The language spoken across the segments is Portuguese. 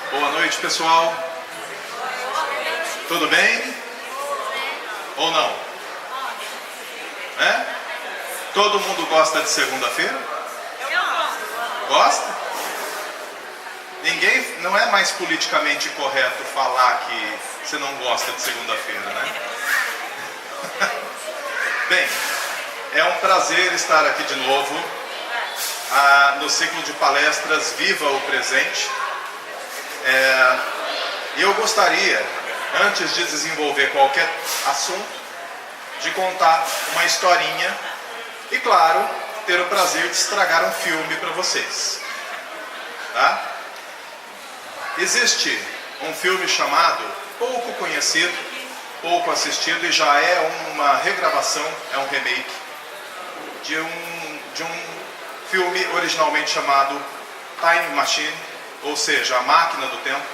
Boa noite, pessoal. Tudo bem? Ou não? É? Todo mundo gosta de segunda-feira? Gosta? Ninguém, não é mais politicamente correto falar que você não gosta de segunda-feira, né? Bem, é um prazer estar aqui de novo no ciclo de palestras Viva o Presente. Eu gostaria, antes de desenvolver qualquer assunto, de contar uma historinha e, claro, ter o prazer de estragar um filme para vocês. Tá? Existe um filme chamado, pouco conhecido, pouco assistido, e já é uma regravação, é um remake de um filme originalmente chamado Time Machine, ou seja, A Máquina do Tempo.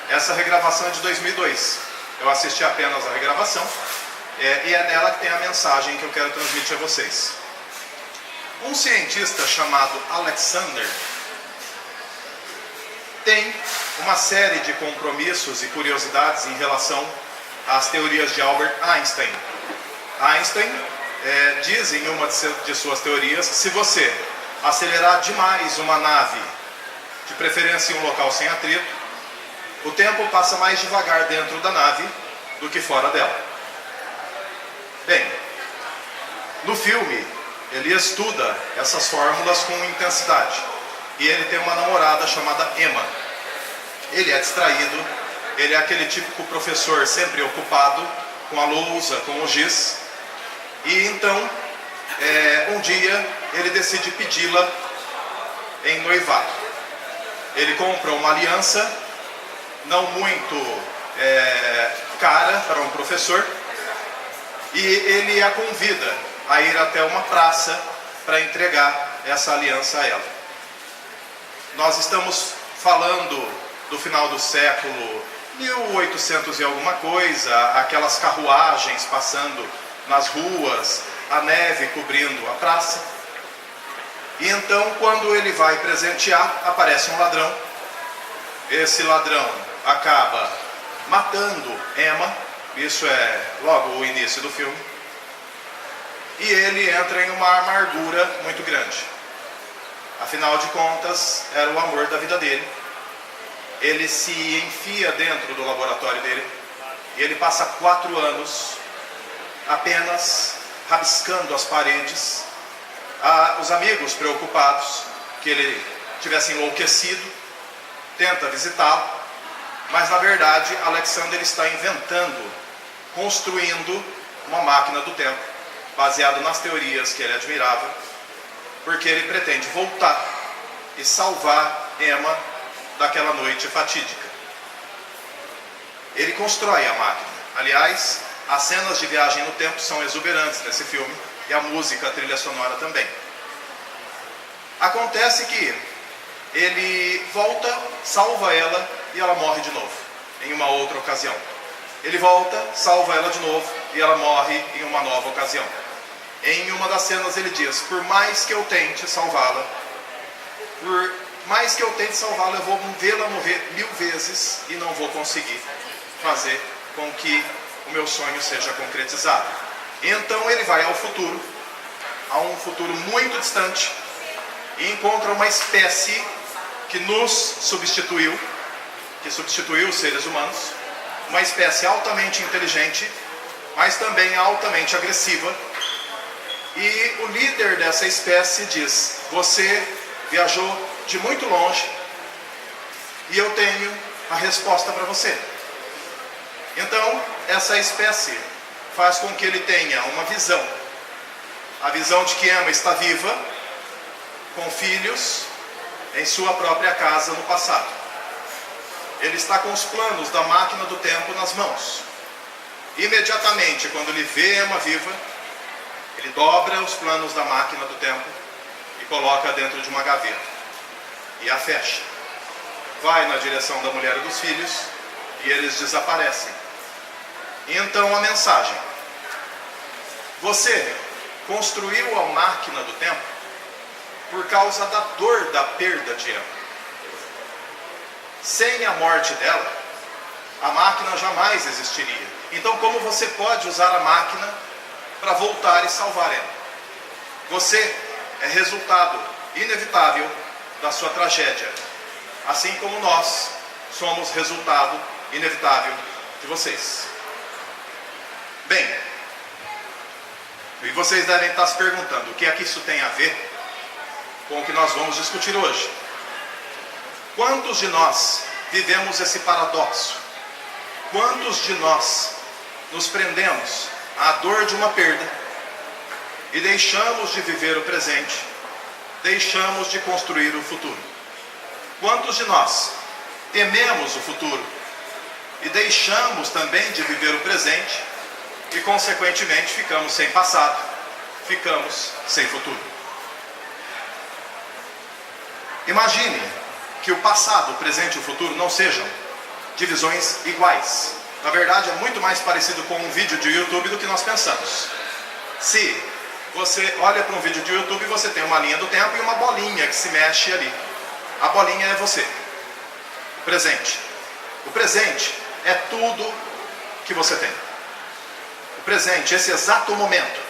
Essa regravação é de 2002. Eu assisti apenas a regravação e é nela que tem a mensagem que eu quero transmitir a vocês. Um cientista chamado Alexander tem uma série de compromissos e curiosidades em relação às teorias de Albert Einstein. Einstein diz em uma de suas teorias que se você acelerar demais uma nave, de preferência em um local sem atrito, o tempo passa mais devagar dentro da nave do que fora dela. Bem, no filme ele estuda essas fórmulas com intensidade e ele tem uma namorada chamada Emma. Ele é distraído, ele é aquele típico professor sempre ocupado com a lousa, com o giz, e então um dia ele decide pedi-la em noivado. Ele compra uma aliança não muito cara para um professor e ele a convida a ir até uma praça para entregar essa aliança a ela. Nós estamos falando do final do século 1800 e alguma coisa, aquelas carruagens passando nas ruas, a neve cobrindo a praça. E então, quando ele vai presentear, aparece um ladrão. Esse ladrão acaba matando Emma, isso é logo o início do filme, e ele entra em uma amargura muito grande. Afinal de contas, era o amor da vida dele. Ele se enfia dentro do laboratório dele e ele passa 4 anos apenas rabiscando as paredes. Os amigos, preocupados que ele tivesse enlouquecido, tenta visitá-lo, mas na verdade Alexander está inventando, construindo uma máquina do tempo, baseado nas teorias que ele admirava, porque ele pretende voltar e salvar Emma daquela noite fatídica. Ele constrói a máquina. Aliás, as cenas de viagem no tempo são exuberantes nesse filme, e a música, a trilha sonora também. Acontece que ele volta, salva ela e ela morre de novo, em uma outra ocasião. Ele volta, salva ela de novo e ela morre em uma nova ocasião. Em uma das cenas ele diz: por mais que eu tente salvá-la, eu vou vê-la morrer 1000 vezes e não vou conseguir fazer com que o meu sonho seja concretizado. Então ele vai ao futuro, a um futuro muito distante, e encontra uma espécie que nos substituiu, que substituiu os seres humanos, uma espécie altamente inteligente, mas também altamente agressiva. E o líder dessa espécie diz: você viajou de muito longe e eu tenho a resposta para você. Então, essa espécie faz com que ele tenha uma visão, a visão de que Emma está viva, com filhos, em sua própria casa no passado. Ele está com os planos da máquina do tempo nas mãos. Imediatamente, quando ele vê Emma viva, ele dobra os planos da máquina do tempo e coloca dentro de uma gaveta e a fecha. Vai na direção da mulher e dos filhos e eles desaparecem. E então a mensagem: você construiu a máquina do tempo por causa da dor da perda de Emma. Sem a morte dela, a máquina jamais existiria. Então, como você pode usar a máquina para voltar e salvar ela? Você é resultado inevitável da sua tragédia, assim como nós somos resultado inevitável de vocês. Bem, e vocês devem estar se perguntando, o que é que isso tem a ver com o que nós vamos discutir hoje? Quantos de nós vivemos esse paradoxo? Quantos de nós nos prendemos à dor de uma perda e deixamos de viver o presente, deixamos de construir o futuro? Quantos de nós tememos o futuro e deixamos também de viver o presente e, consequentemente, ficamos sem passado, ficamos sem futuro? Imagine que o passado, o presente e o futuro não sejam divisões iguais. Na verdade, é muito mais parecido com um vídeo de YouTube do que nós pensamos. Se você olha para um vídeo de YouTube, você tem uma linha do tempo e uma bolinha que se mexe ali. A bolinha é você. O presente. O presente é tudo que você tem. O presente, esse exato momento.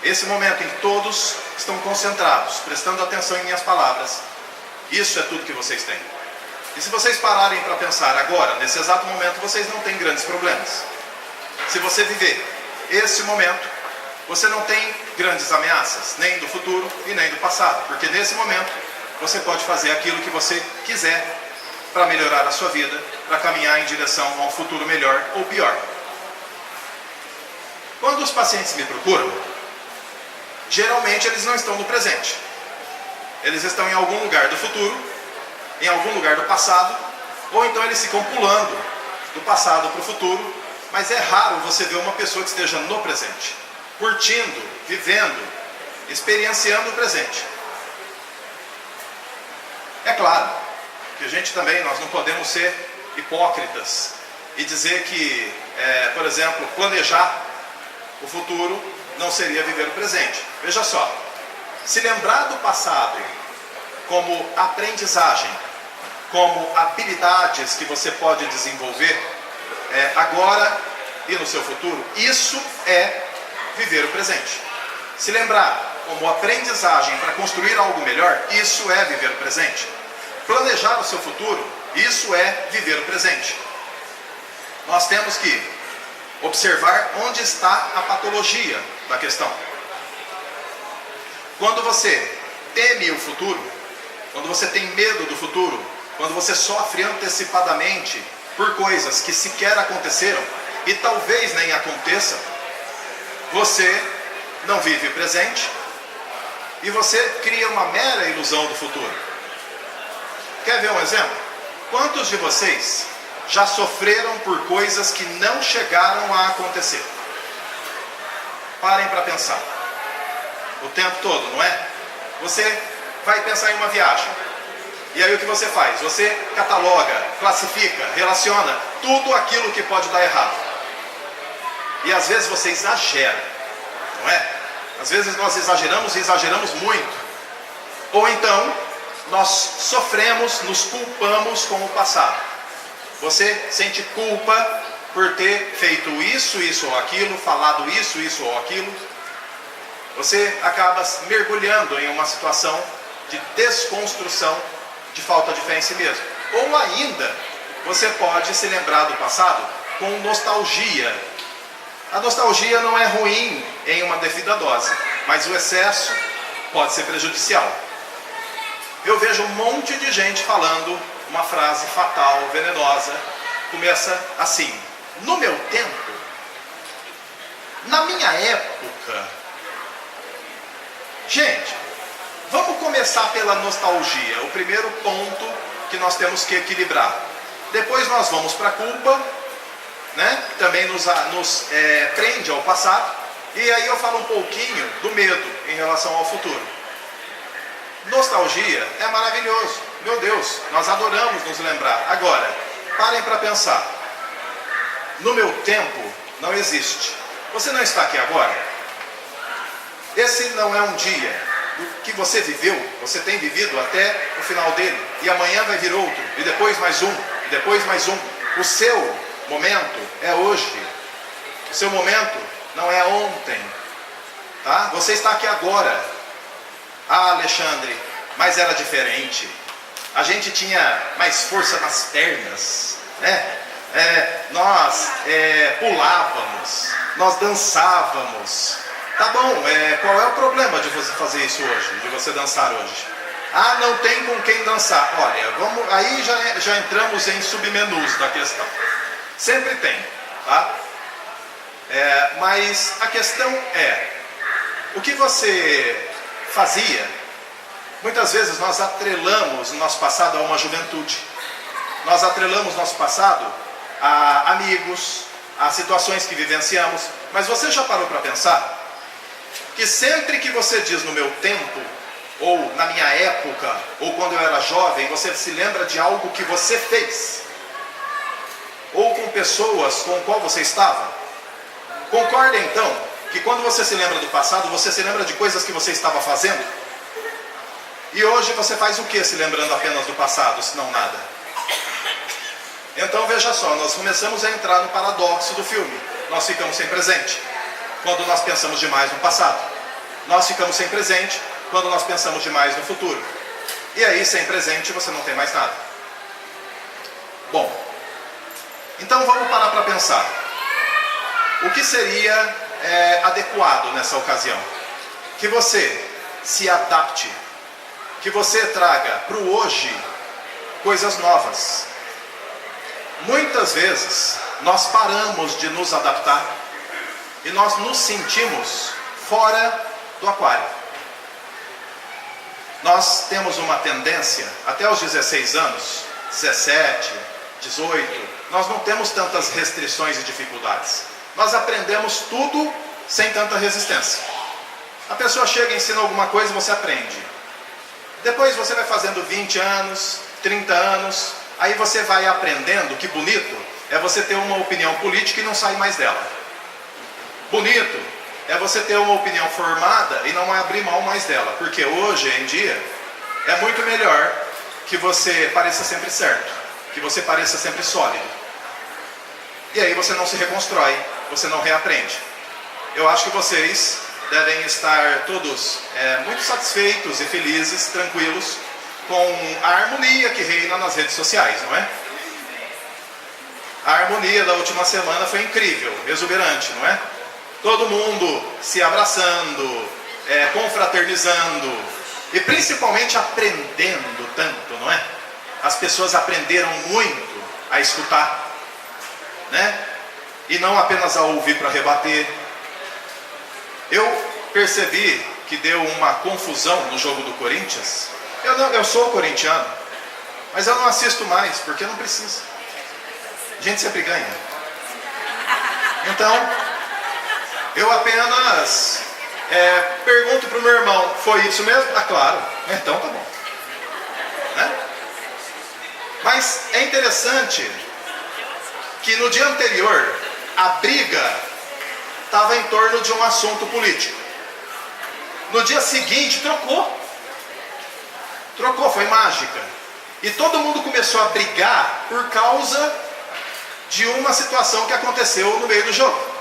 Esse momento em que todos estão concentrados, prestando atenção em minhas palavras. Isso é tudo que vocês têm. E se vocês pararem para pensar agora, nesse exato momento, vocês não têm grandes problemas. Se você viver esse momento, você não tem grandes ameaças, nem do futuro e nem do passado. Porque nesse momento, você pode fazer aquilo que você quiser para melhorar a sua vida, para caminhar em direção a um futuro melhor ou pior. Quando os pacientes me procuram, geralmente eles não estão no presente. Eles estão em algum lugar do futuro, em algum lugar do passado, ou então eles ficam pulando do passado para o futuro, mas é raro você ver uma pessoa que esteja no presente, curtindo, vivendo, experienciando o presente. É claro que a gente também, nós não podemos ser hipócritas e dizer que, por exemplo, planejar o futuro não seria viver o presente. Veja só, se lembrar do passado como aprendizagem, como habilidades que você pode desenvolver agora e no seu futuro, isso é viver o presente. Se lembrar como aprendizagem para construir algo melhor, isso é viver o presente. Planejar o seu futuro, isso é viver o presente. Nós temos que observar onde está a patologia da questão. Quando você teme o futuro, quando você tem medo do futuro, quando você sofre antecipadamente por coisas que sequer aconteceram e talvez nem aconteçam, você não vive o presente e você cria uma mera ilusão do futuro. Quer ver um exemplo? Quantos de vocês já sofreram por coisas que não chegaram a acontecer? Parem para pensar. O tempo todo, não é? Você vai pensar em uma viagem. E aí o que você faz? Você cataloga, classifica, relaciona tudo aquilo que pode dar errado. E às vezes você exagera, não é? Às vezes nós exageramos e exageramos muito. Ou então, nós sofremos, nos culpamos com o passado. Você sente culpa por ter feito isso, isso ou aquilo, falado isso, isso ou aquilo. Você acaba mergulhando em uma situação de desconstrução, de falta de fé em si mesmo. Ou ainda, você pode se lembrar do passado com nostalgia. A nostalgia não é ruim em uma devida dose, mas o excesso pode ser prejudicial. Eu vejo um monte de gente falando uma frase fatal, venenosa. Começa assim: no meu tempo, na minha época. Gente, vamos começar pela nostalgia, o primeiro ponto que nós temos que equilibrar. Depois nós vamos para a culpa, né? Que também nos prende ao passado. E aí eu falo um pouquinho do medo em relação ao futuro. Nostalgia é maravilhoso. Meu Deus, nós adoramos nos lembrar. Agora, parem para pensar. No meu tempo não existe. Você não está aqui agora? Esse não é um dia. do que você viveu, você tem vivido até o final dele, e amanhã vai vir outro, e depois mais um, e depois mais um. O seu momento é hoje, o seu momento não é ontem, tá? Você está aqui agora. Ah, Alexandre, mas era diferente, a gente tinha mais força nas pernas, né? Nós pulávamos, nós dançávamos. Tá bom, qual é o problema de você fazer isso hoje, de você dançar hoje? Ah, não tem com quem dançar. Olha, aí já entramos em submenus da questão. Sempre tem, tá? Mas a questão é, o que você fazia? Muitas vezes nós atrelamos o nosso passado a uma juventude. Nós atrelamos nosso passado a amigos, a situações que vivenciamos. Mas você já parou para pensar que sempre que você diz no meu tempo, ou na minha época, ou quando eu era jovem, você se lembra de algo que você fez? Ou com pessoas com qual você estava? Concorda então que quando você se lembra do passado, você se lembra de coisas que você estava fazendo? E hoje você faz o que se lembrando apenas do passado, se não nada? Então veja só, nós começamos a entrar no paradoxo do filme. Nós ficamos sem presente quando nós pensamos demais no passado. Nós ficamos sem presente quando nós pensamos demais no futuro. E aí, sem presente, você não tem mais nada. Bom, então vamos parar para pensar. O que seria adequado nessa ocasião? Que você se adapte, que você traga para o hoje coisas novas. Muitas vezes nós paramos de nos adaptar e nós nos sentimos fora do aquário. Nós temos uma tendência, até os 16 anos, 17, 18, nós não temos tantas restrições e dificuldades. Nós aprendemos tudo sem tanta resistência. A pessoa chega e ensina alguma coisa e você aprende. Depois você vai fazendo 20 anos, 30 anos, aí você vai aprendendo que bonito é você ter uma opinião política e não sair mais dela. Bonito é você ter uma opinião formada e não abrir mão mais dela. Porque hoje em dia é muito melhor que você pareça sempre certo, que você pareça sempre sólido. E aí você não se reconstrói, você não reaprende. Eu acho que vocês devem estar todos muito satisfeitos e felizes, tranquilos, com a harmonia que reina nas redes sociais, não é? A harmonia da última semana foi incrível, exuberante, não é? Todo mundo se abraçando, confraternizando e principalmente aprendendo tanto, não é? As pessoas aprenderam muito a escutar, né? E não apenas a ouvir para rebater. Eu percebi que deu uma confusão no jogo do Corinthians. Eu sou corintiano, mas eu não assisto mais, porque não precisa. A gente sempre ganha. Então, eu apenas pergunto para o meu irmão, foi isso mesmo? Ah, claro. Então tá bom. Né? Mas é interessante que no dia anterior, a briga estava em torno de um assunto político. No dia seguinte, trocou, foi mágica. E todo mundo começou a brigar por causa de uma situação que aconteceu no meio do jogo.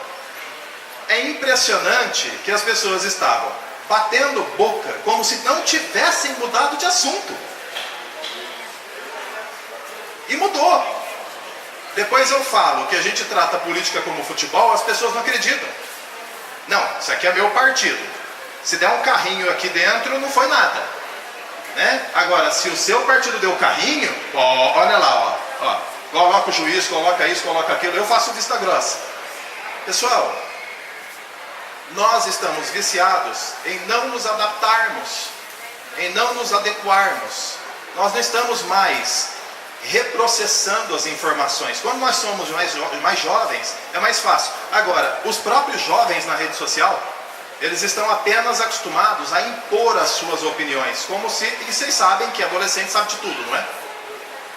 É impressionante que as pessoas estavam batendo boca como se não tivessem mudado de assunto. E mudou. Depois eu falo que a gente trata a política como futebol, as pessoas não acreditam. Não, isso aqui é meu partido. Se der um carrinho aqui dentro, não foi nada. Né? Agora, se o seu partido deu carrinho, olha lá, ó, coloca o juiz, coloca isso, coloca aquilo, eu faço vista grossa. Pessoal, nós estamos viciados em não nos adaptarmos, em não nos adequarmos. Nós não estamos mais reprocessando as informações. Quando nós somos mais jovens, é mais fácil. Agora, os próprios jovens na rede social, eles estão apenas acostumados a impor as suas opiniões, e vocês sabem que adolescente sabe de tudo, não é?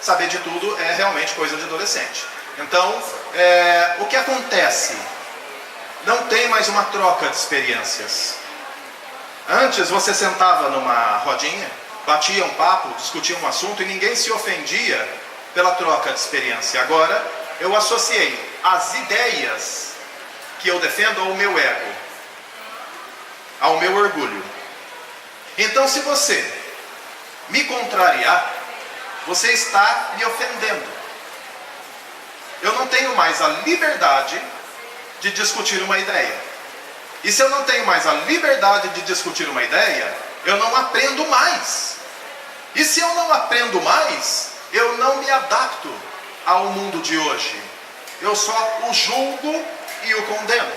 Saber de tudo é realmente coisa de adolescente. Então, o que acontece? Não tem mais uma troca de experiências. Antes você sentava numa rodinha, batia um papo, discutia um assunto e ninguém se ofendia pela troca de experiência. Agora eu associei as ideias que eu defendo ao meu ego, ao meu orgulho. Então, se você me contrariar, você está me ofendendo. Eu não tenho mais a liberdade de discutir uma ideia. E se eu não tenho mais a liberdade de discutir uma ideia, eu não aprendo mais. E se eu não aprendo mais, eu não me adapto ao mundo de hoje. Eu só o julgo e o condeno.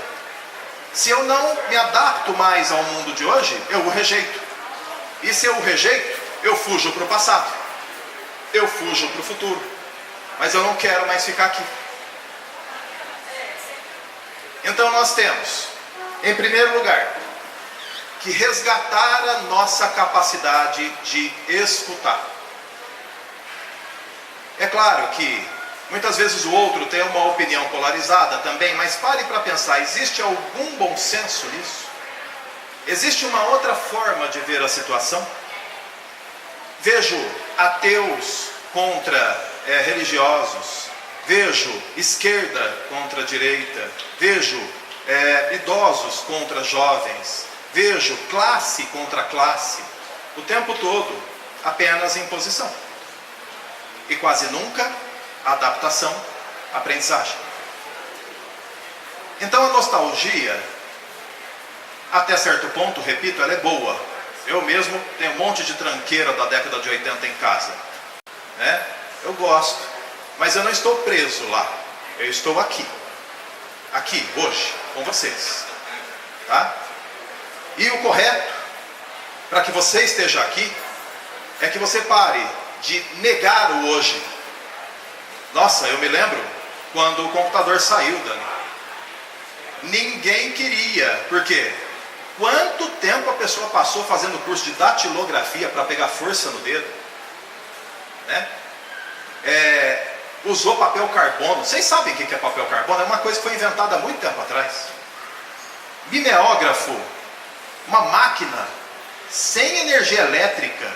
Se eu não me adapto mais ao mundo de hoje, eu o rejeito. E se eu o rejeito, eu fujo para o passado. Eu fujo para o futuro. Mas eu não quero mais ficar aqui. Então nós temos, em primeiro lugar, que resgatar a nossa capacidade de escutar. É claro que muitas vezes o outro tem uma opinião polarizada também, mas pare para pensar, existe algum bom senso nisso? Existe uma outra forma de ver a situação? Vejo ateus contra religiosos, vejo esquerda contra direita, vejo idosos contra jovens, vejo classe contra classe, o tempo todo apenas imposição. E quase nunca adaptação, aprendizagem. Então a nostalgia, até certo ponto, repito, ela é boa. Eu mesmo tenho um monte de tranqueira da década de 80 em casa, né? Eu gosto, mas eu não estou preso lá. Eu estou aqui, hoje, com vocês, tá? E o correto, para que você esteja aqui, é que você pare de negar o hoje. Nossa, eu me lembro quando o computador saiu, Dani. Ninguém queria, por quê? Quanto tempo a pessoa passou fazendo curso de datilografia para pegar força no dedo, né? Usou papel carbono. Vocês sabem o que é papel carbono? É uma coisa que foi inventada há muito tempo atrás. Mimeógrafo, uma máquina sem energia elétrica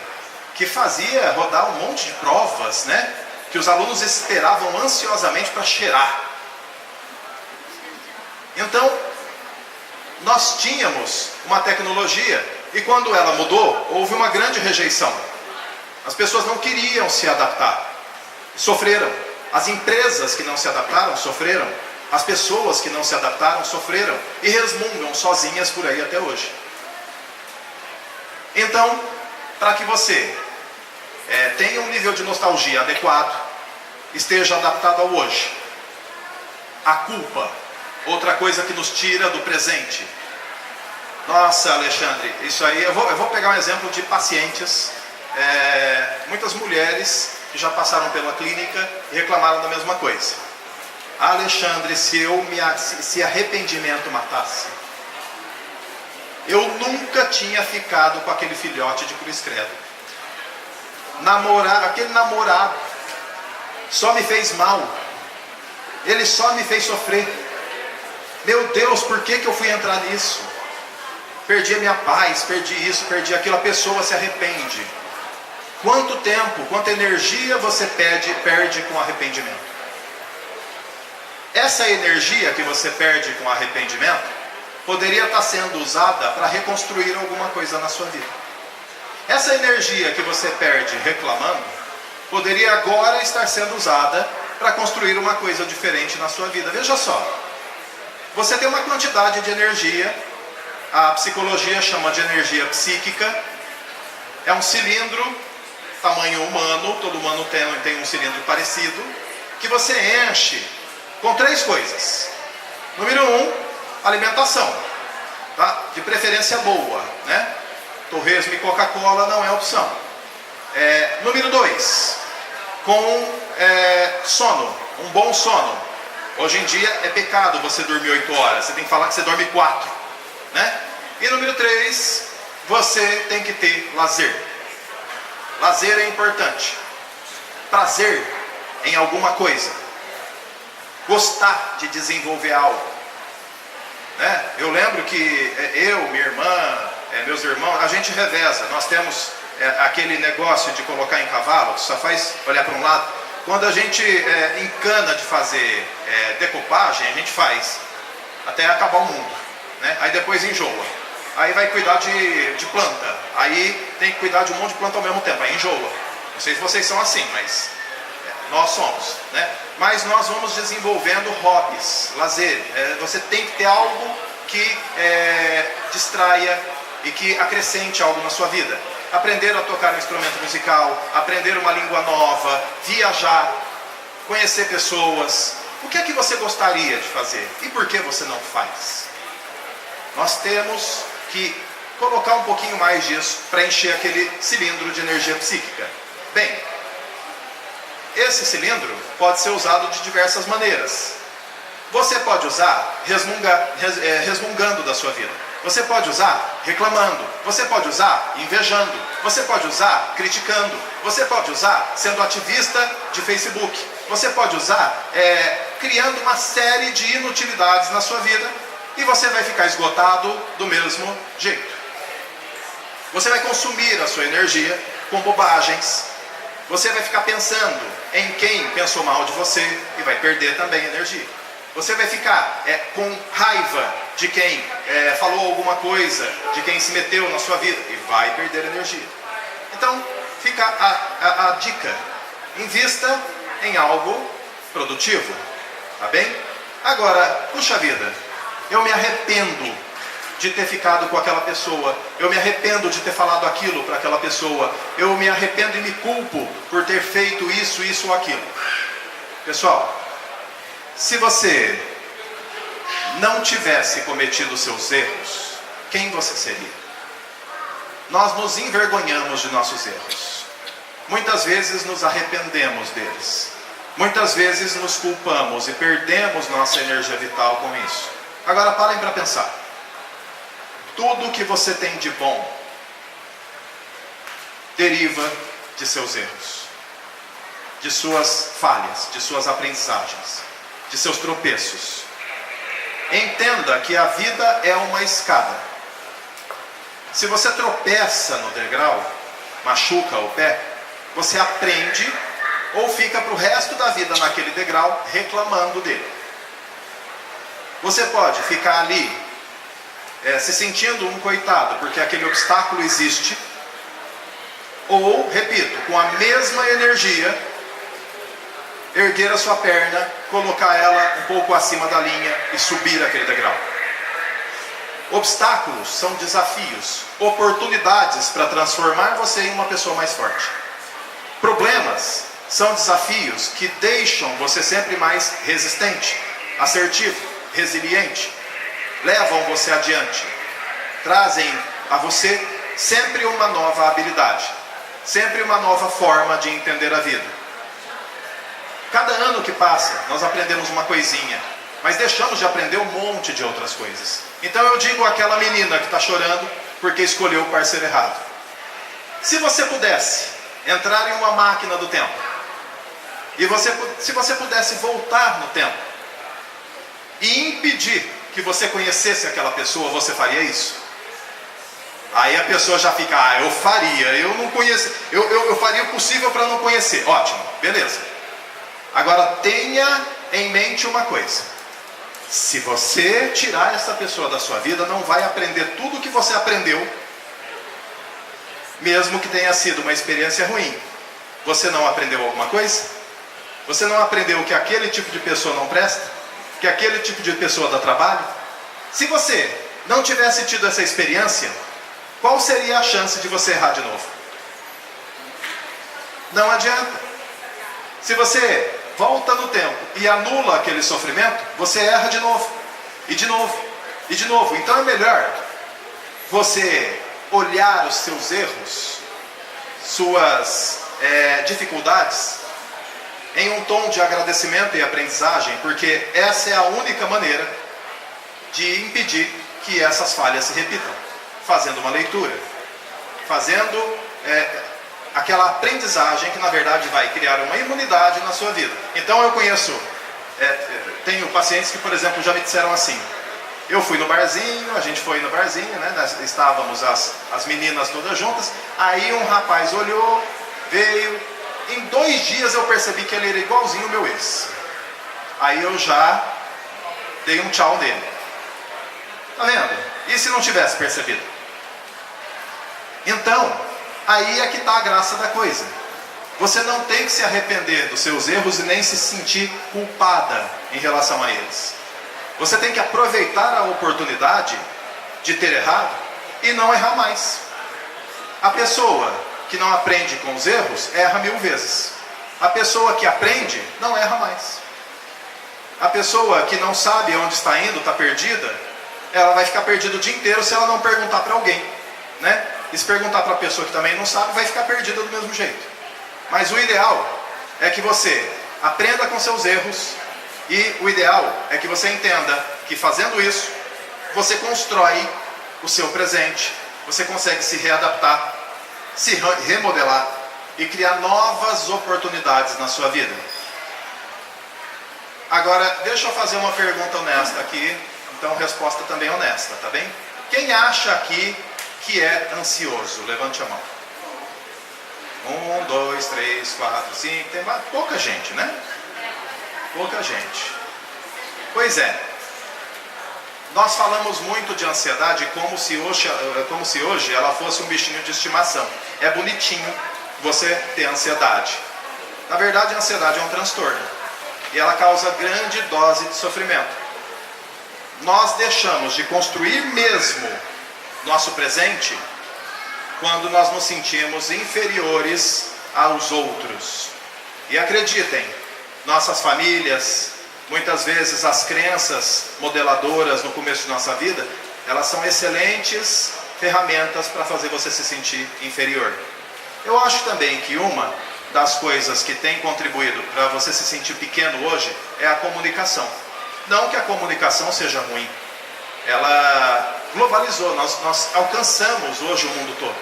que fazia rodar um monte de provas, né? Que os alunos esperavam ansiosamente para cheirar. Então, nós tínhamos uma tecnologia e quando ela mudou, houve uma grande rejeição. As pessoas não queriam se adaptar, sofreram. As empresas que não se adaptaram, sofreram. As pessoas que não se adaptaram, sofreram e resmungam sozinhas por aí até hoje. Então, para que você tenha um nível de nostalgia adequado, esteja adaptado ao hoje. A culpa, outra coisa que nos tira do presente. Nossa, Alexandre, isso aí, eu vou pegar um exemplo de pacientes, muitas mulheres que já passaram pela clínica e reclamaram da mesma coisa. Alexandre, se arrependimento matasse, eu nunca tinha ficado com aquele filhote de cruz credo. Aquele namorado só me fez mal, ele só me fez sofrer. Meu Deus, por que eu fui entrar nisso? Perdi a minha paz, perdi isso, perdi aquilo. A pessoa se arrepende. Quanto tempo, quanta energia você perde com arrependimento? Essa energia que você perde com arrependimento poderia estar sendo usada para reconstruir alguma coisa na sua vida. Essa energia que você perde reclamando poderia agora estar sendo usada para construir uma coisa diferente na sua vida. Veja só, você tem uma quantidade de energia, a psicologia chama de energia psíquica, é um cilindro, tamanho humano, todo humano tem um cilindro parecido, que você enche com 3 coisas. Número 1, alimentação, tá? De preferência boa, né? Torresmo e Coca-Cola não é opção. Número 2, com sono, um bom sono. Hoje em dia é pecado você dormir 8 horas, você tem que falar que você dorme 4, né? E número 3, você tem que ter lazer. Lazer é importante. Prazer em alguma coisa. Gostar de desenvolver algo, né? Eu lembro que eu, minha irmã, meus irmãos, a gente reveza. Nós temos aquele negócio de colocar em cavalo, que só faz olhar para um lado. Quando a gente encana de fazer decupagem, a gente faz até acabar o mundo, né? Aí depois enjoa. Aí vai cuidar de planta. Aí tem que cuidar de um monte de planta ao mesmo tempo. Aí enjoa. Não sei se vocês são assim, mas nós somos, né? Mas nós vamos desenvolvendo hobbies, lazer. Você tem que ter algo que distraia e que acrescente algo na sua vida. Aprender a tocar um instrumento musical, aprender uma língua nova, viajar, conhecer pessoas. O que é que você gostaria de fazer? E por que você não faz? Nós temos que colocar um pouquinho mais disso para encher aquele cilindro de energia psíquica. Bem, esse cilindro pode ser usado de diversas maneiras. Você pode usar resmungando da sua vida. Você pode usar reclamando. Você pode usar invejando. Você pode usar criticando. Você pode usar sendo ativista de Facebook. Você pode usar criando uma série de inutilidades na sua vida. E você vai ficar esgotado do mesmo jeito. Você vai consumir a sua energia com bobagens. Você vai ficar pensando em quem pensou mal de você e vai perder também energia. Você vai ficar com raiva de quem falou alguma coisa, de quem se meteu na sua vida e vai perder energia. Então, fica a dica. Invista em algo produtivo, tá bem? Agora, puxa vida, eu me arrependo de ter ficado com aquela pessoa, eu me arrependo de ter falado aquilo para aquela pessoa, eu me arrependo e me culpo por ter feito isso ou aquilo. Pessoal, se você não tivesse cometido seus erros, quem você seria? Nós nos envergonhamos de nossos erros. Muitas vezes nos arrependemos deles. Muitas vezes nos culpamos e perdemos nossa energia vital com isso. Agora parem para pensar. Tudo que você tem de bom deriva de seus erros, de suas falhas, de suas aprendizagens, de seus tropeços. Entenda que a vida é uma escada. Se você tropeça no degrau, machuca o pé, você aprende ou fica para o resto da vida naquele degrau reclamando dele. Você pode ficar ali se sentindo um coitado porque aquele obstáculo existe, ou, repito, com a mesma energia, erguer a sua perna, colocar ela um pouco acima da linha e subir aquele degrau. Obstáculos são desafios, oportunidades para transformar você em uma pessoa mais forte. Problemas são desafios que deixam você sempre mais resistente, assertivo, resiliente, levam você adiante, trazem a você sempre uma nova habilidade, sempre uma nova forma de entender a vida. Cada ano que passa, nós aprendemos uma coisinha, mas deixamos de aprender um monte de outras coisas. Então eu digo àquela menina que está chorando porque escolheu o parceiro errado. Se você pudesse entrar em uma máquina do tempo, e se você pudesse voltar no tempo e impedir que você conhecesse aquela pessoa, você faria isso? Aí a pessoa já fica, eu faria, eu não conheço, eu faria o possível para não conhecer. Ótimo, beleza. Agora tenha em mente uma coisa: se você tirar essa pessoa da sua vida, não vai aprender tudo o que você aprendeu, mesmo que tenha sido uma experiência ruim. Você não aprendeu alguma coisa? Você não aprendeu que aquele tipo de pessoa não presta? Que aquele tipo de pessoa dá trabalho? Se você não tivesse tido essa experiência, qual seria a chance de você errar de novo? Não adianta. Se você volta no tempo e anula aquele sofrimento, você erra de novo, e de novo, e de novo. Então é melhor você olhar os seus erros, suas dificuldades, em um tom de agradecimento e aprendizagem, porque essa é a única maneira de impedir que essas falhas se repitam. Fazendo uma leitura, fazendo aquela aprendizagem que na verdade vai criar uma imunidade na sua vida. Então eu conheço, tenho pacientes que, por exemplo, já me disseram assim: Eu fui no barzinho, a gente foi no barzinho, né? Nós estávamos as meninas todas juntas. Aí um rapaz olhou, veio. Em 2 dias eu percebi que ele era igualzinho o meu ex. Aí eu já dei um tchau nele. Tá vendo? E se não tivesse percebido? Então, aí é que está a graça da coisa. Você não tem que se arrepender dos seus erros e nem se sentir culpada em relação a eles. Você tem que aproveitar a oportunidade de ter errado e não errar mais. A pessoa que não aprende com os erros, erra 1000 vezes. A pessoa que aprende, não erra mais. A pessoa que não sabe onde está indo, está perdida, ela vai ficar perdida o dia inteiro se ela não perguntar para alguém, né? E se perguntar para a pessoa que também não sabe, vai ficar perdida do mesmo jeito. Mas o ideal é que você aprenda com seus erros, e o ideal é que você entenda que fazendo isso, você constrói o seu presente, você consegue se readaptar, se remodelar e criar novas oportunidades na sua vida. Agora, deixa eu fazer uma pergunta honesta aqui, então resposta também honesta, tá bem? Quem acha aqui que é ansioso? Levante a mão. 1, 2, 3, 4, 5, tem pouca gente, né? Pouca gente. Pois é. Nós falamos muito de ansiedade como se hoje ela fosse um bichinho de estimação. É bonitinho você ter ansiedade. Na verdade, a ansiedade é um transtorno. E ela causa grande dose de sofrimento. Nós deixamos de construir mesmo nosso presente quando nós nos sentimos inferiores aos outros. E acreditem, nossas famílias, muitas vezes as crenças modeladoras no começo de nossa vida, elas são excelentes ferramentas para fazer você se sentir inferior. Eu acho também que uma das coisas que tem contribuído para você se sentir pequeno hoje é a comunicação. Não que a comunicação seja ruim, ela globalizou, nós alcançamos hoje o mundo todo.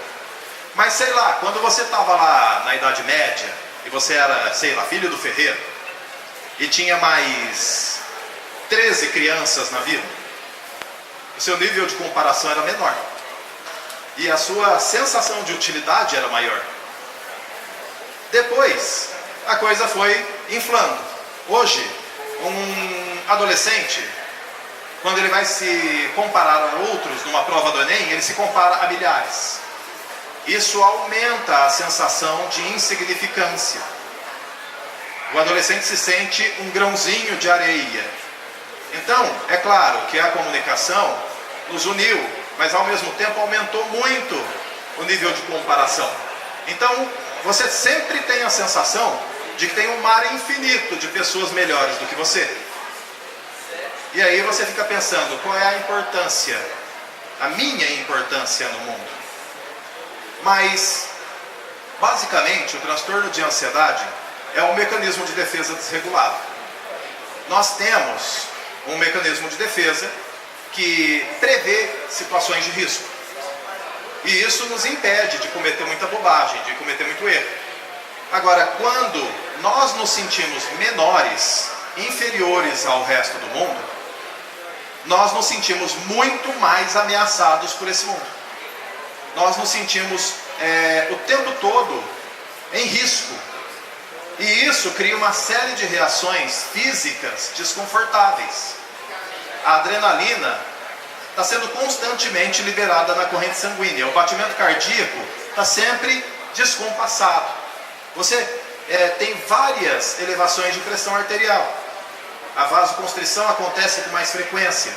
Mas sei lá, quando você estava lá na Idade Média, e você era, sei lá, filho do ferreiro, e tinha mais 13 crianças na vida, o seu nível de comparação era menor. E a sua sensação de utilidade era maior. Depois, a coisa foi inflando. Hoje, um adolescente, quando ele vai se comparar a outros numa prova do Enem, ele se compara a milhares. Isso aumenta a sensação de insignificância. O adolescente se sente um grãozinho de areia. Então, é claro que a comunicação nos uniu, mas ao mesmo tempo aumentou muito o nível de comparação. Então, você sempre tem a sensação de que tem um mar infinito de pessoas melhores do que você. E aí você fica pensando, qual é a importância, a minha importância no mundo? Mas, basicamente, o transtorno de ansiedade é um mecanismo de defesa desregulado. Nós temos um mecanismo de defesa que prevê situações de risco. E isso nos impede de cometer muita bobagem, de cometer muito erro. Agora, quando nós nos sentimos menores, inferiores ao resto do mundo, nós nos sentimos muito mais ameaçados por esse mundo. Nós nos sentimos o tempo todo em risco. E isso cria uma série de reações físicas desconfortáveis. A adrenalina está sendo constantemente liberada na corrente sanguínea. O batimento cardíaco está sempre descompassado. Você tem várias elevações de pressão arterial. A vasoconstrição acontece com mais frequência.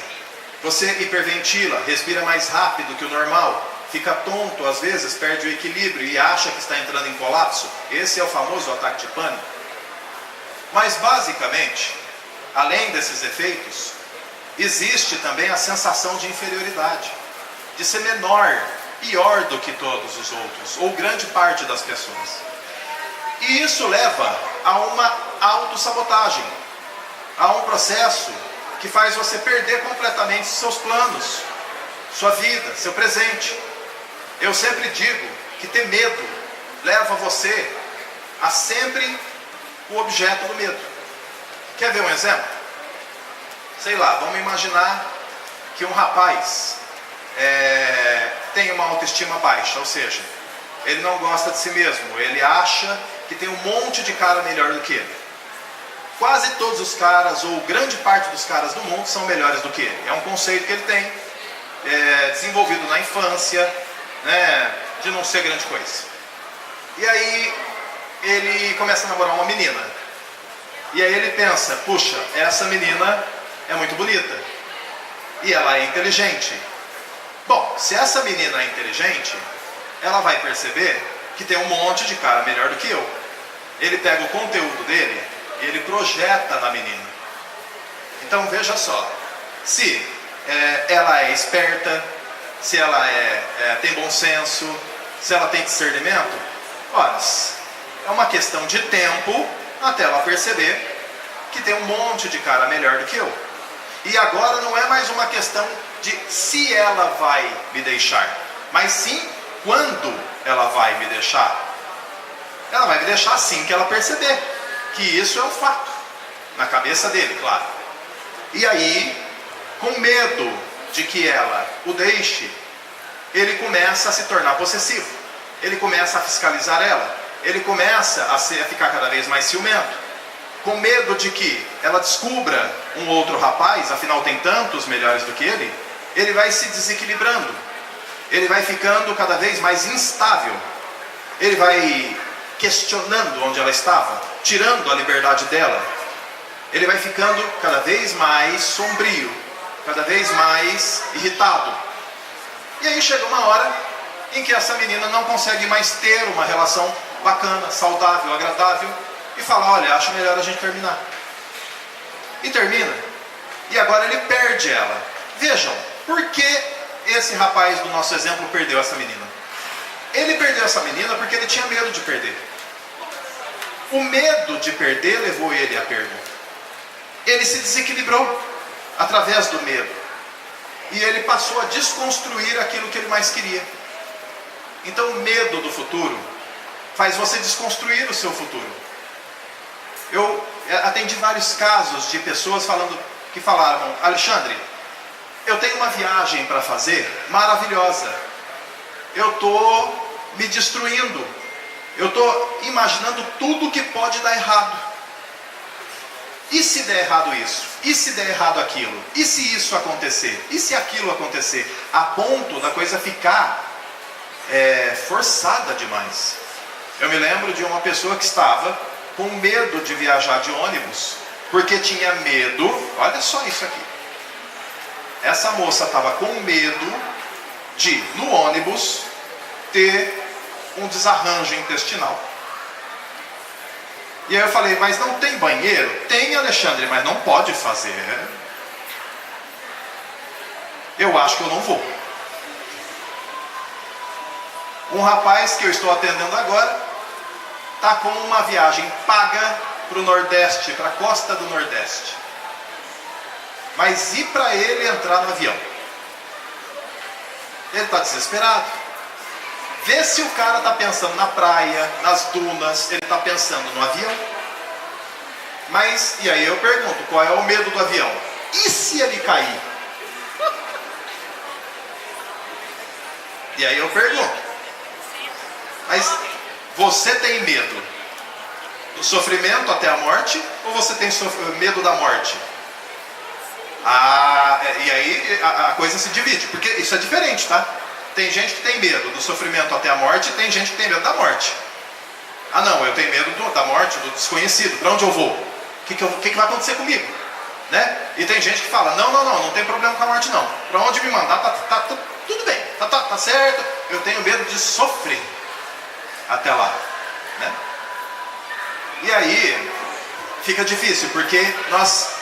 Você hiperventila, respira mais rápido que o normal, fica tonto, às vezes perde o equilíbrio e acha que está entrando em colapso. Esse é o famoso ataque de pânico. Mas basicamente, além desses efeitos, existe também a sensação de inferioridade, de ser menor, pior do que todos os outros, ou grande parte das pessoas. E isso leva a uma autossabotagem, a um processo que faz você perder completamente seus planos, sua vida, seu presente. Eu sempre digo que ter medo leva você a sempre o objeto do medo. Quer ver um exemplo? Sei lá, vamos imaginar que um rapaz tem uma autoestima baixa, ou seja, ele não gosta de si mesmo, ele acha que tem um monte de cara melhor do que ele. Quase todos os caras, ou grande parte dos caras do mundo, são melhores do que ele. É um conceito que ele tem, desenvolvido na infância, né, de não ser grande coisa. E aí ele começa a namorar uma menina. E aí ele pensa, puxa, essa menina é muito bonita. E ela é inteligente. Bom, se essa menina é inteligente, ela vai perceber que tem um monte de cara melhor do que eu. Ele pega o conteúdo dele e ele projeta na menina. Então veja só, se ela é esperta, se ela tem bom senso, se ela tem discernimento, ora, é uma questão de tempo até ela perceber que tem um monte de cara melhor do que eu. E agora não é mais uma questão de se ela vai me deixar, mas sim quando ela vai me deixar. Ela vai me deixar assim que ela perceber que isso é um fato, na cabeça dele, claro. E aí, com medo de que ela o deixe, ele começa a se tornar possessivo. Ele começa a fiscalizar ela. Ele começa a ficar cada vez mais ciumento. Com medo de que ela descubra um outro rapaz, afinal tem tantos melhores do que ele vai se desequilibrando. Ele vai ficando cada vez mais instável. Ele vai questionando onde ela estava, tirando a liberdade dela. Ele vai ficando cada vez mais sombrio, cada vez mais irritado. E aí chega uma hora em que essa menina não consegue mais ter uma relação bacana, saudável, agradável, e fala, olha, acho melhor a gente terminar. E termina. E agora ele perde ela. Vejam, por que esse rapaz do nosso exemplo perdeu essa menina? Ele perdeu essa menina porque ele tinha medo de perder. O medo de perder levou ele à perda. Ele se desequilibrou através do medo. E ele passou a desconstruir aquilo que ele mais queria. Então o medo do futuro faz você desconstruir o seu futuro. Eu atendi vários casos de pessoas que falavam, Alexandre, eu tenho uma viagem para fazer maravilhosa. Eu estou me destruindo. Eu estou imaginando tudo que pode dar errado. E se der errado isso? E se der errado aquilo? E se isso acontecer? E se aquilo acontecer? A ponto da coisa ficar forçada demais. Eu me lembro de uma pessoa que estava com medo de viajar de ônibus, porque tinha medo, olha só isso aqui. Essa moça estava com medo de, no ônibus, ter um desarranjo intestinal. E aí eu falei, mas não tem banheiro? Tem, Alexandre, mas não pode fazer. Eu acho que eu não vou. Um rapaz que eu estou atendendo agora está com uma viagem paga para o Nordeste, para a costa do Nordeste. Mas e para ele entrar no avião? Ele está desesperado. Vê se o cara está pensando na praia, nas dunas, ele está pensando no avião. Mas, e aí eu pergunto, qual é o medo do avião? E se ele cair? E aí eu pergunto, mas você tem medo do sofrimento até a morte, ou você tem medo da morte? E aí a coisa se divide, porque isso é diferente, tá? Tem gente que tem medo do sofrimento até a morte, e tem gente que tem medo da morte. Ah não, eu tenho medo da morte, do desconhecido, para onde eu vou? O que vai acontecer comigo? Né? E tem gente que fala, não tem problema com a morte não. Para onde me mandar, tá tudo bem, tá certo, eu tenho medo de sofrer até lá. Né? E aí fica difícil, porque nós,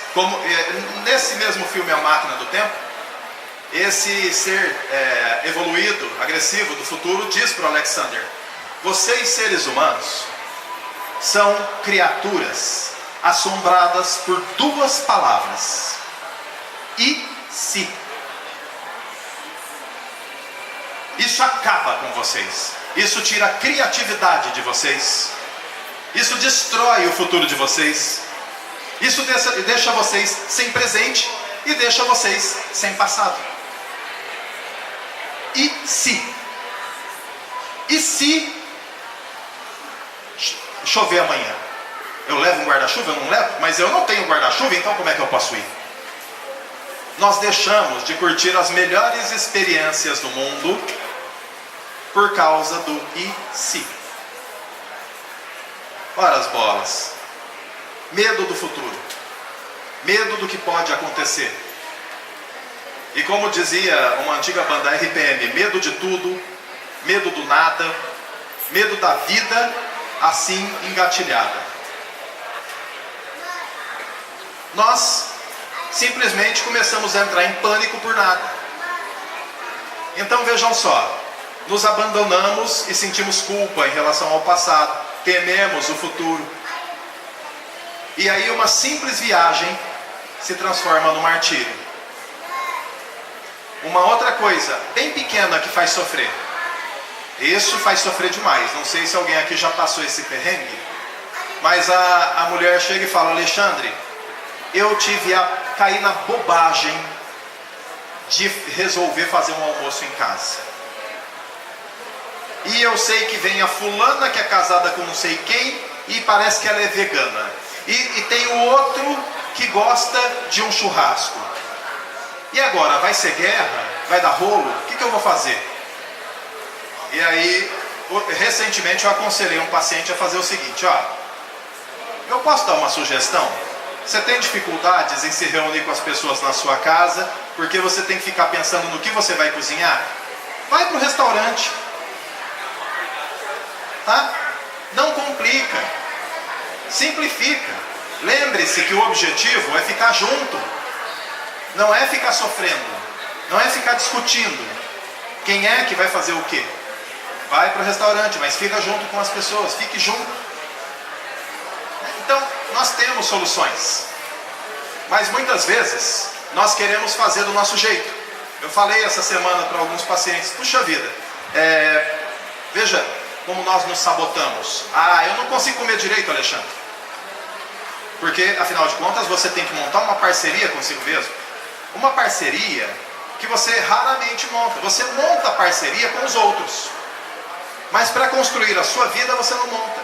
nesse mesmo filme A Máquina do Tempo, esse ser evoluído, agressivo do futuro diz para o Alexander, vocês seres humanos são criaturas assombradas por duas palavras, e se. Isso acaba com vocês, isso tira a criatividade de vocês, isso destrói o futuro de vocês, isso deixa vocês sem presente e deixa vocês sem passado. E se? E se chover amanhã? Eu levo um guarda-chuva? Eu não levo? Mas eu não tenho guarda-chuva, então como é que eu posso ir? Nós deixamos de curtir as melhores experiências do mundo por causa do e se. Ora as bolas. Medo do futuro. Medo do que pode acontecer. E como dizia uma antiga banda RPM, medo de tudo, medo do nada, medo da vida assim engatilhada. Nós simplesmente começamos a entrar em pânico por nada. Então vejam só, nos abandonamos e sentimos culpa em relação ao passado, tememos o futuro. E aí uma simples viagem se transforma no martírio. Uma outra coisa bem pequena que faz sofrer. Isso faz sofrer demais. Não sei se alguém aqui já passou esse perrengue, mas a mulher chega e fala: Alexandre, eu tive a cair na bobagem de resolver fazer um almoço em casa. E eu sei que vem a fulana que é casada com não sei quem e parece que ela é vegana. E tem o outro que gosta de um churrasco. E agora, vai ser guerra? Vai dar rolo? O que eu vou fazer? E aí, recentemente eu aconselhei um paciente a fazer o seguinte: ó, eu posso dar uma sugestão? Você tem dificuldades em se reunir com as pessoas na sua casa, porque você tem que ficar pensando no que você vai cozinhar? Vai para o restaurante. Tá? Não complica. Simplifica. Lembre-se que o objetivo é ficar junto. Não é ficar sofrendo. Não é ficar discutindo. Quem é que vai fazer o quê? Vai para o restaurante, mas fica junto com as pessoas. Fique junto. Então, nós temos soluções. Mas muitas vezes, nós queremos fazer do nosso jeito. Eu falei essa semana para alguns pacientes: puxa vida, veja como nós nos sabotamos. Ah, eu não consigo comer direito, Alexandre. Porque, afinal de contas, você tem que montar uma parceria consigo mesmo. Uma parceria que você raramente monta. Você monta parceria com os outros. Mas para construir a sua vida, você não monta.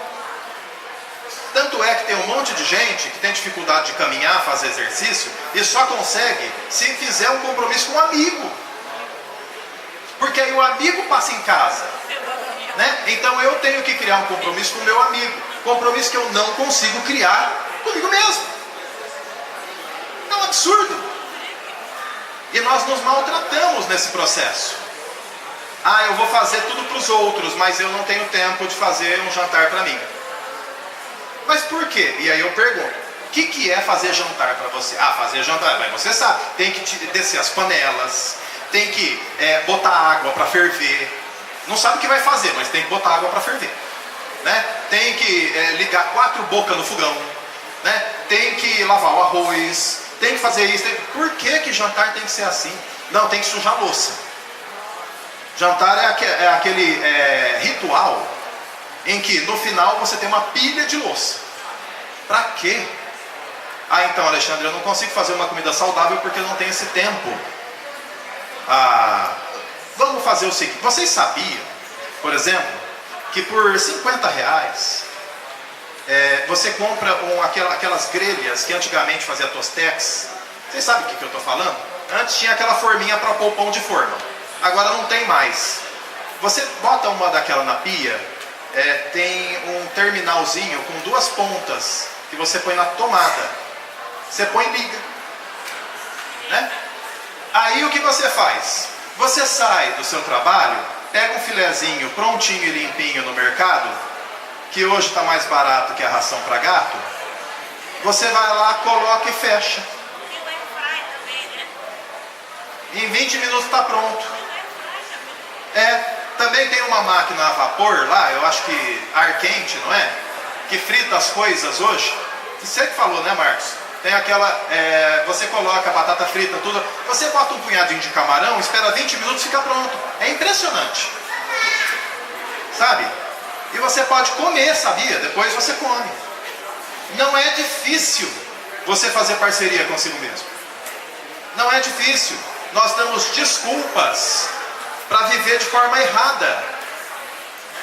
Tanto é que tem um monte de gente que tem dificuldade de caminhar, fazer exercício, e só consegue se fizer um compromisso com um amigo. Porque aí o amigo passa em casa. Né? Então eu tenho que criar um compromisso com o meu amigo. Compromisso que eu não consigo criar comigo mesmo. É um absurdo. E nós nos maltratamos nesse processo. Ah, eu vou fazer tudo para os outros, mas eu não tenho tempo de fazer um jantar para mim. Mas por quê? E aí eu pergunto: o que é fazer jantar para você? Ah, fazer jantar, mas você sabe, tem que descer as panelas, tem que botar água para ferver. Não sabe o que vai fazer, mas tem que botar água para ferver, né? Tem que ligar 4 bocas no fogão, né? Tem que lavar o arroz, tem que fazer isso. Por que jantar tem que ser assim? Não, tem que sujar a louça. Jantar é aquele ritual em que no final você tem uma pilha de louça. Pra quê? Ah, então, Alexandre, eu não consigo fazer uma comida saudável porque eu não tenho esse tempo. Ah, vamos fazer o seguinte: vocês sabiam, por exemplo, que por R$50 você compra aquelas grelhas que antigamente fazia tostex? Vocês sabem o que eu estou falando? Antes tinha aquela forminha para pôr pão de forma. Agora não tem mais. Você bota uma daquela na pia, tem um terminalzinho com 2 pontas que você põe na tomada. Você põe e liga, né? Aí o que você faz? Você sai do seu trabalho, pega um filezinho prontinho e limpinho no mercado, que hoje está mais barato que a ração para gato. Você vai lá, coloca e fecha. Em 20 minutos está pronto. Também tem uma máquina a vapor lá, eu acho que ar quente, não é? Que frita as coisas hoje. Você que falou, né, Marcos? Tem aquela, você coloca a batata frita, tudo. Você bota um punhadinho de camarão, espera 20 minutos e fica pronto. É impressionante. Sabe? E você pode comer, sabia? Depois você come. Não é difícil você fazer parceria consigo mesmo. Não é difícil. Nós damos desculpas para viver de forma errada.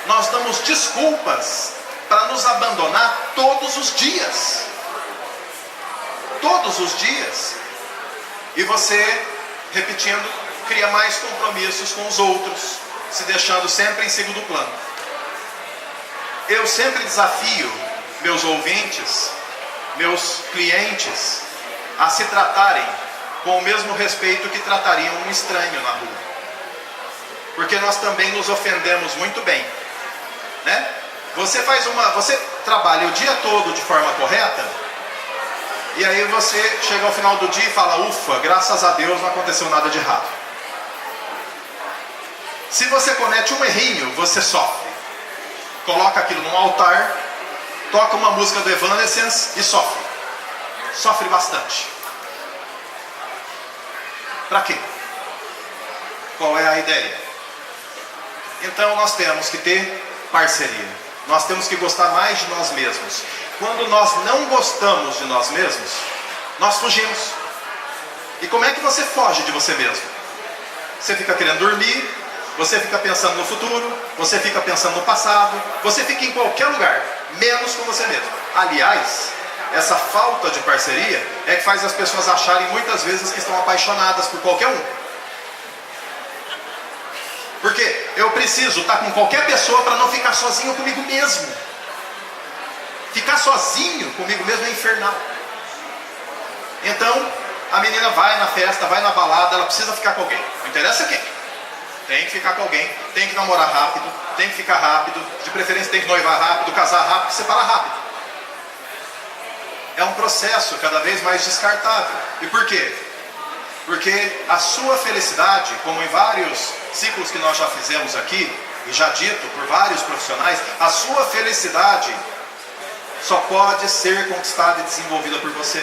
Nós damos desculpas para nos abandonar todos os dias. Todos os dias. E você, repetindo, cria mais compromissos com os outros, se deixando sempre em segundo plano. Eu sempre desafio meus ouvintes, meus clientes, a se tratarem com o mesmo respeito que tratariam um estranho na rua. Porque nós também nos ofendemos muito bem, né? Você trabalha o dia todo de forma correta, e aí você chega ao final do dia e fala: ufa, graças a Deus não aconteceu nada de errado. Se você comete um errinho, você sofre. Coloca aquilo num altar, toca uma música do Evanescence e sofre. Sofre bastante. Para quê? Qual é a ideia? Então nós temos que ter parceria. Nós temos que gostar mais de nós mesmos. Quando nós não gostamos de nós mesmos, nós fugimos. E como é que você foge de você mesmo? Você fica querendo dormir, você fica pensando no futuro, você fica pensando no passado, você fica em qualquer lugar, menos com você mesmo. Aliás, essa falta de parceria é que faz as pessoas acharem muitas vezes que estão apaixonadas por qualquer um. Porque eu preciso estar com qualquer pessoa para não ficar sozinho comigo mesmo. Ficar sozinho comigo mesmo é infernal. Então, a menina vai na festa, vai na balada, ela precisa ficar com alguém. Não interessa quem. Tem que ficar com alguém, tem que namorar rápido, tem que ficar rápido, de preferência tem que noivar rápido, casar rápido, separar rápido. É um processo cada vez mais descartável. E por quê? Porque a sua felicidade, como em vários ciclos que nós já fizemos aqui, e já dito por vários profissionais, a sua felicidade só pode ser conquistada e desenvolvida por você.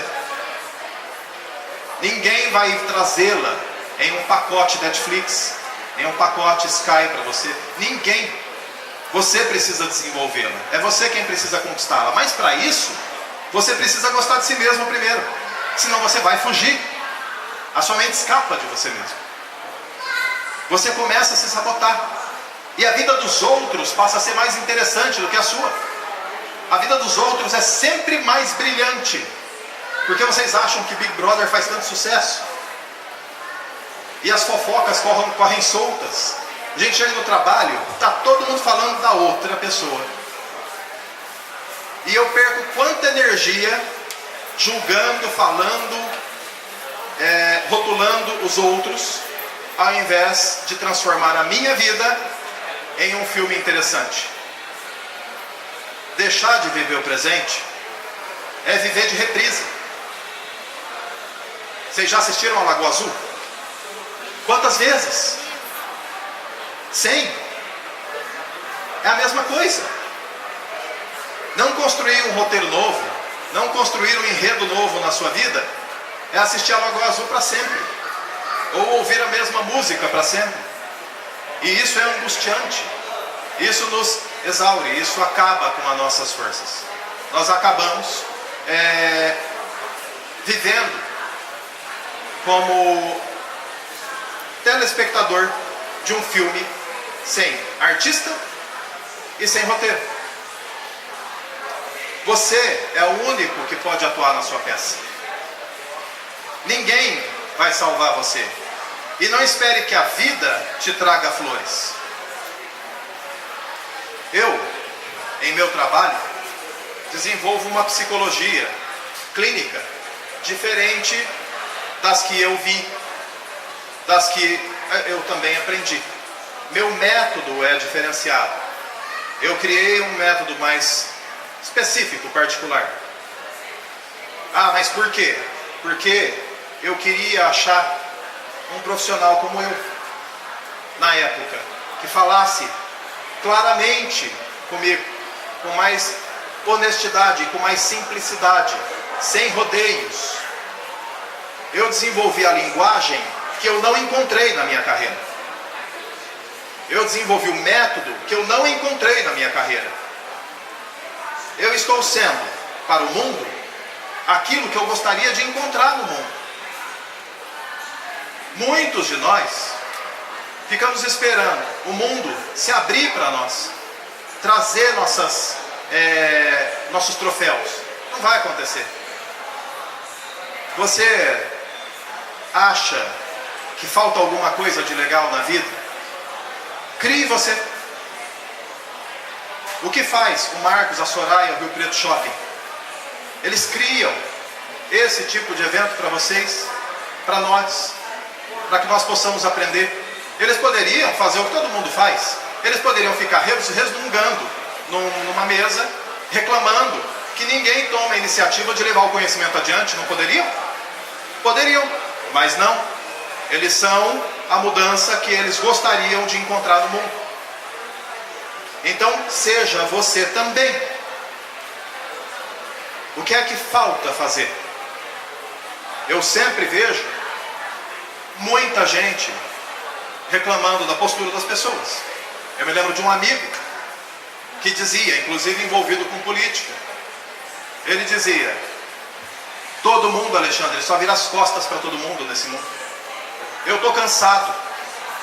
Ninguém vai trazê-la em um pacote Netflix, em um pacote Sky para você. Ninguém. Você precisa desenvolvê-la. É você quem precisa conquistá-la. Mas para isso, você precisa gostar de si mesmo primeiro. Senão você vai fugir. A sua mente escapa de você mesmo. Você começa a se sabotar. E a vida dos outros passa a ser mais interessante do que a sua. A vida dos outros é sempre mais brilhante. Porque vocês acham que Big Brother faz tanto sucesso? E as fofocas correm soltas. A gente chega no trabalho, está todo mundo falando da outra pessoa. E eu perco quanta energia julgando, falando, rotulando os outros, ao invés de transformar a minha vida em um filme interessante. Deixar de viver o presente é viver de reprise. Vocês já assistiram a Lagoa Azul? Quantas vezes? 100. É a mesma coisa. Não construir um roteiro novo, não construir um enredo novo na sua vida, é assistir a Lagoa Azul para sempre, ou ouvir a mesma música para sempre. E isso é angustiante. Isso nos exaure, isso acaba com as nossas forças. Nós acabamos vivendo como telespectador de um filme sem artista e sem roteiro. Você é o único que pode atuar na sua peça. Ninguém vai salvar você. E não espere que a vida te traga flores. Eu, em meu trabalho, desenvolvo uma psicologia clínica diferente das que eu vi, das que eu também aprendi. Meu método é diferenciado. Eu criei um método mais específico, particular. Ah, mas por quê? Porque eu queria achar um profissional como eu, na época, que falasse claramente comigo, com mais honestidade, com mais simplicidade, sem rodeios. Eu desenvolvi a linguagem que eu não encontrei na minha carreira. Eu desenvolvi o método que eu não encontrei na minha carreira. Eu estou sendo, para o mundo, aquilo que eu gostaria de encontrar no mundo. Muitos de nós ficamos esperando o mundo se abrir para nós, trazer nossos troféus. Não vai acontecer. Você acha que falta alguma coisa de legal na vida? Crie você. O que faz o Marcos, a Soraya, o Rio Preto Shopping? Eles criam esse tipo de evento para vocês, para nós, para que nós possamos aprender. Eles poderiam fazer o que todo mundo faz. Eles poderiam ficar resmungando numa mesa, reclamando que ninguém toma a iniciativa de levar o conhecimento adiante. Não poderiam? Poderiam, mas não. Eles são a mudança que eles gostariam de encontrar no mundo. Então, seja você também. O que é que falta fazer? Eu sempre vejo muita gente reclamando da postura das pessoas. Eu me lembro de um amigo que dizia, inclusive envolvido com política, ele dizia: todo mundo, Alexandre, só vira as costas para todo mundo nesse mundo. Eu estou cansado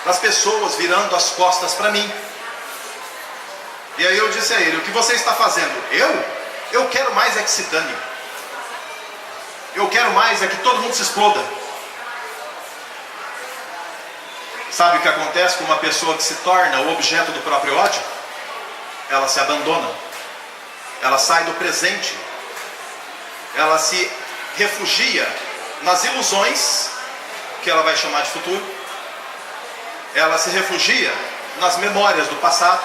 das pessoas virando as costas para mim. E aí eu disse a ele: o que você está fazendo? Eu quero mais é que se dane. Eu quero mais é que todo mundo se exploda. Sabe o que acontece com uma pessoa que se torna o objeto do próprio ódio? Ela se abandona. Ela sai do presente. Ela se refugia nas ilusões, que ela vai chamar de futuro. Ela se refugia nas memórias do passado.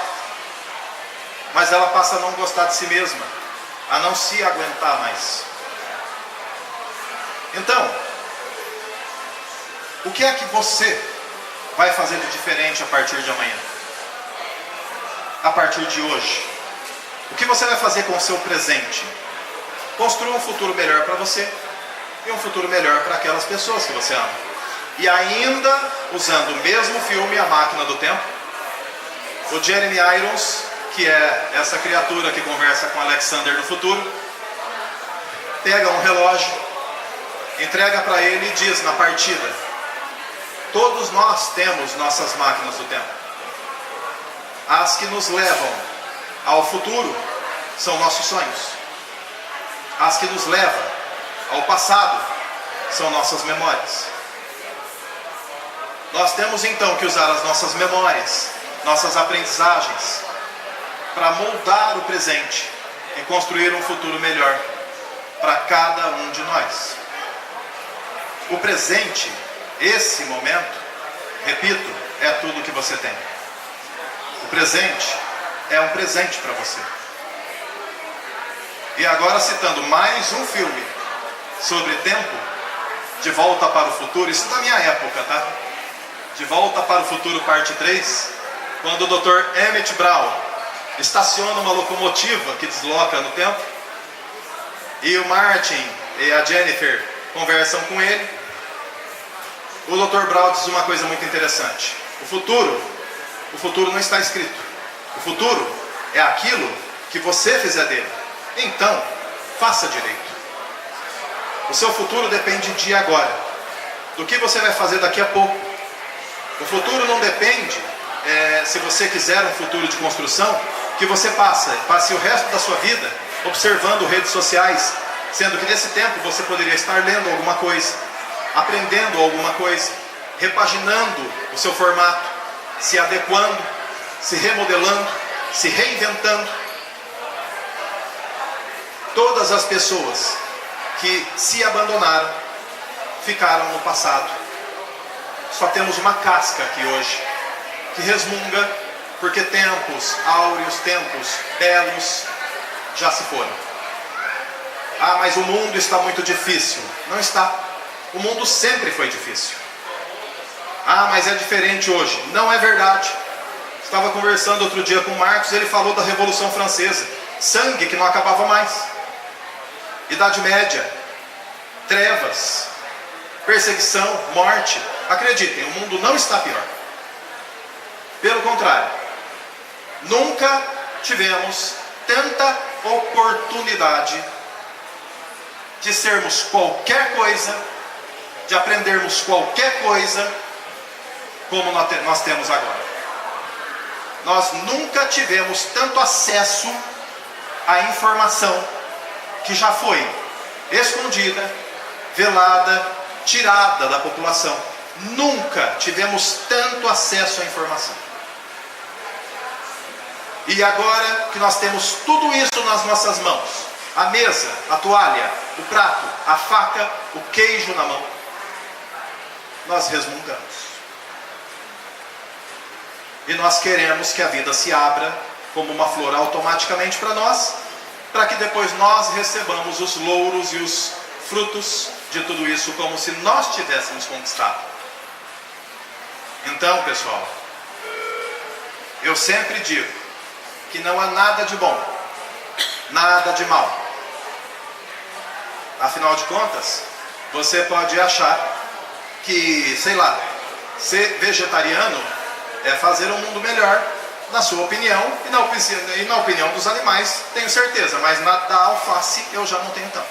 Mas ela passa a não gostar de si mesma, a não se aguentar mais. Então, o que é que você vai fazer de diferente a partir de amanhã? A partir de hoje? O que você vai fazer com o seu presente? Construa um futuro melhor para você e um futuro melhor para aquelas pessoas que você ama. E ainda usando o mesmo filme, A Máquina do Tempo, o Jeremy Irons, que é essa criatura que conversa com Alexander no futuro, pega um relógio, entrega para ele e diz na partida: todos nós temos nossas máquinas do tempo. As que nos levam ao futuro são nossos sonhos. As que nos levam ao passado são nossas memórias. Nós temos então que usar as nossas memórias, nossas aprendizagens, para moldar o presente e construir um futuro melhor para cada um de nós. O presente, esse momento, repito, é tudo que você tem. O presente é um presente para você. E agora, citando mais um filme sobre tempo, De Volta para o Futuro, isso da minha época, tá? De Volta para o Futuro, parte 3, quando o Dr. Emmett Brown estaciona uma locomotiva que desloca no tempo, e o Martin e a Jennifer conversam com ele. O Dr. Brown diz uma coisa muito interessante: o futuro não está escrito. O futuro é aquilo que você fizer dele. Então, faça direito. O seu futuro depende de agora, do que você vai fazer daqui a pouco. O futuro não depende, se você quiser um futuro de construção, que você passe o resto da sua vida observando redes sociais, sendo que nesse tempo você poderia estar lendo alguma coisa, aprendendo alguma coisa, repaginando o seu formato, se adequando, se remodelando, se reinventando. Todas as pessoas que se abandonaram ficaram no passado. Só temos uma casca aqui hoje que resmunga, porque tempos áureos, tempos belos já se foram. Ah, mas o mundo está muito difícil. Não está. O mundo sempre foi difícil. Ah, mas é diferente hoje. Não é verdade. Estava conversando outro dia com o Marcos, ele falou da Revolução Francesa. Sangue que não acabava mais. Idade Média, trevas, perseguição, morte. Acreditem, o mundo não está pior. Pelo contrário, nunca tivemos tanta oportunidade de sermos qualquer coisa de aprendermos qualquer coisa como nós temos agora. Nós nunca tivemos tanto acesso à informação que já foi escondida, velada, tirada da população. Nunca tivemos tanto acesso à informação. E agora que nós temos tudo isso nas nossas mãos, a mesa, a toalha, o prato, a faca, o queijo na mão, nós resmungamos. E nós queremos que a vida se abra como uma flor automaticamente para nós, para que depois nós recebamos os louros e os frutos de tudo isso como se nós tivéssemos conquistado. Então, pessoal, eu sempre digo que não há nada de bom, nada de mal. Afinal de contas, você pode achar que, sei lá, ser vegetariano é fazer um mundo melhor, na sua opinião, e na opinião dos animais, tenho certeza, mas na da alface eu já não tenho tanto.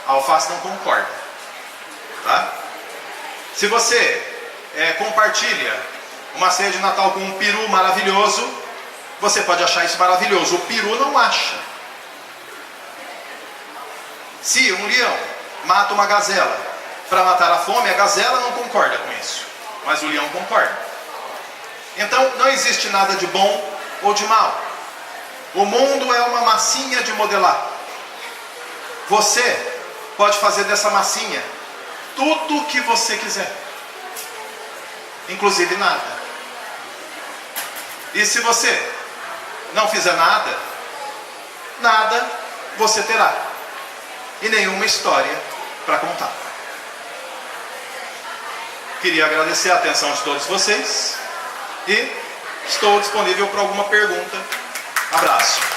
A alface não concorda. Tá? Se você compartilha uma ceia de Natal com um peru maravilhoso, você pode achar isso maravilhoso. O peru não acha. Se um leão mata uma gazela para matar a fome, a gazela não concorda com isso, mas o leão concorda. Então não existe nada de bom ou de mal. O mundo é uma massinha de modelar. Você pode fazer dessa massinha tudo o que você quiser, inclusive nada. E se você não fizer nada, nada você terá, e nenhuma história para contar. Queria agradecer a atenção de todos vocês e estou disponível para alguma pergunta. Abraço.